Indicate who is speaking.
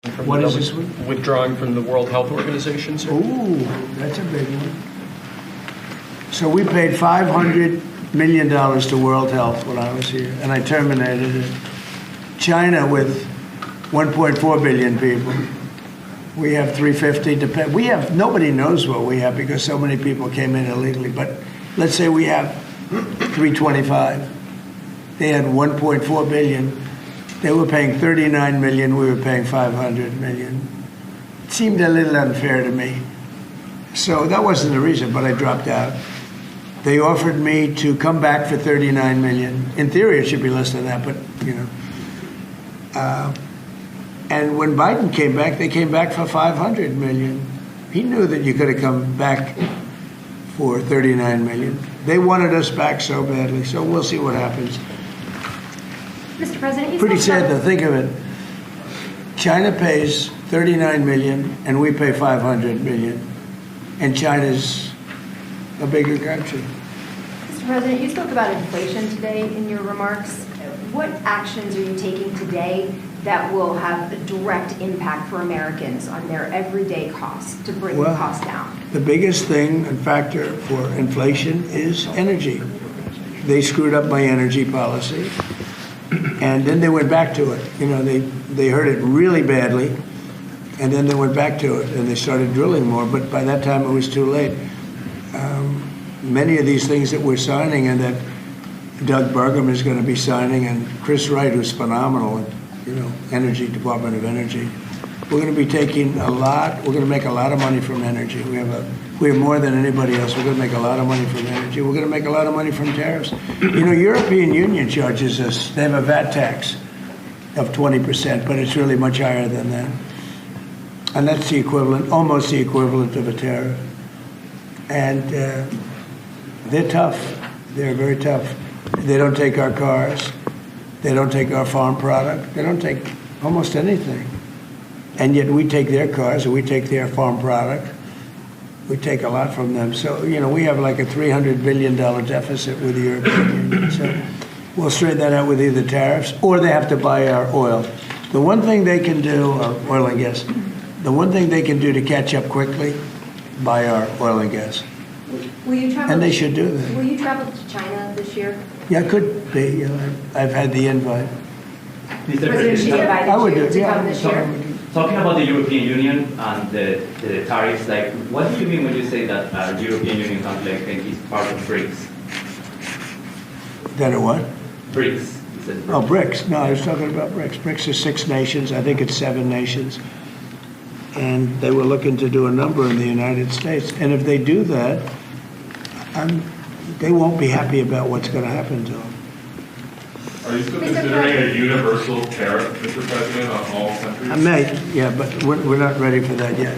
Speaker 1: What is this one?
Speaker 2: Withdrawing from the World Health Organization, sir?
Speaker 1: Ooh, that's a big one. So we paid $500 million to World Health when I was here, and I terminated it. China, with 1.4 billion people, we have 350 to pay. We have, nobody knows what we have because so many people came in illegally, but let's say we have 325. They had 1.4 billion. They were paying 39 million. We were paying 500 million. It seemed a little unfair to me. So that wasn't the reason, but I dropped out. They offered me to come back for 39 million. In theory, it should be less than that, but, you know. And when Biden came back, they came back for 500 million. He knew that you could have come back for 39 million. They wanted us back so badly, so we'll see what happens.
Speaker 3: Mr. President,
Speaker 1: Pretty sad to think of it. China pays 39 million and we pay 500 million. And China's a bigger country.
Speaker 3: Mr. President, you spoke about inflation today in your remarks. What actions are you taking today that will have a direct impact for Americans on their everyday costs to bring the cost down?
Speaker 1: The biggest thing and factor for inflation is energy. They screwed up my energy policy. And then they went back to it. You know, they hurt it really badly, and then they went back to it, and they started drilling more. But by that time, it was too late. Many of these things that we're signing, and that Doug Burgum is going to be signing, and Chris Wright, who's phenomenal, you know, Department of Energy. We're going to be taking a lot. We're going to make a lot of money from energy. We have more than anybody else. We're going to make a lot of money from energy. We're going to make a lot of money from tariffs. You know, European Union charges us. They have a VAT tax of 20%, but it's really much higher than that. And that's the equivalent, almost the equivalent of a tariff. And they're tough. They're very tough. They don't take our cars. They don't take our farm product. They don't take almost anything. And yet we take their cars, or we take their farm product. We take a lot from them. So, you know, we have like a $300 billion deficit with the European Union. So we'll straighten that out with either tariffs, or they have to buy our oil. The one thing they can do, or oil and gas, the one thing they can do to catch up quickly, buy our oil and gas.
Speaker 3: Will you travel?
Speaker 1: And they should do that.
Speaker 3: Will you travel to China this year?
Speaker 1: Yeah, it could be. You know, I've had the invite.
Speaker 3: President Xi invited
Speaker 1: I would do
Speaker 3: you
Speaker 1: it.
Speaker 3: to
Speaker 1: Yeah,
Speaker 3: come this year?
Speaker 4: Talking about the European Union and the tariffs, like, what do you mean when you say that the European Union country is part of BRICS?
Speaker 1: That a what?
Speaker 4: BRICS.
Speaker 1: Oh, BRICS. No, I was talking about BRICS. BRICS is 6 nations. I think it's 7 nations. And they were looking to do a number in the United States. And if they do that, they won't be happy about what's going to happen to them.
Speaker 5: Are you still considering a universal tariff, Mr. President, on all countries?
Speaker 1: I may, yeah, but we're not ready for that yet.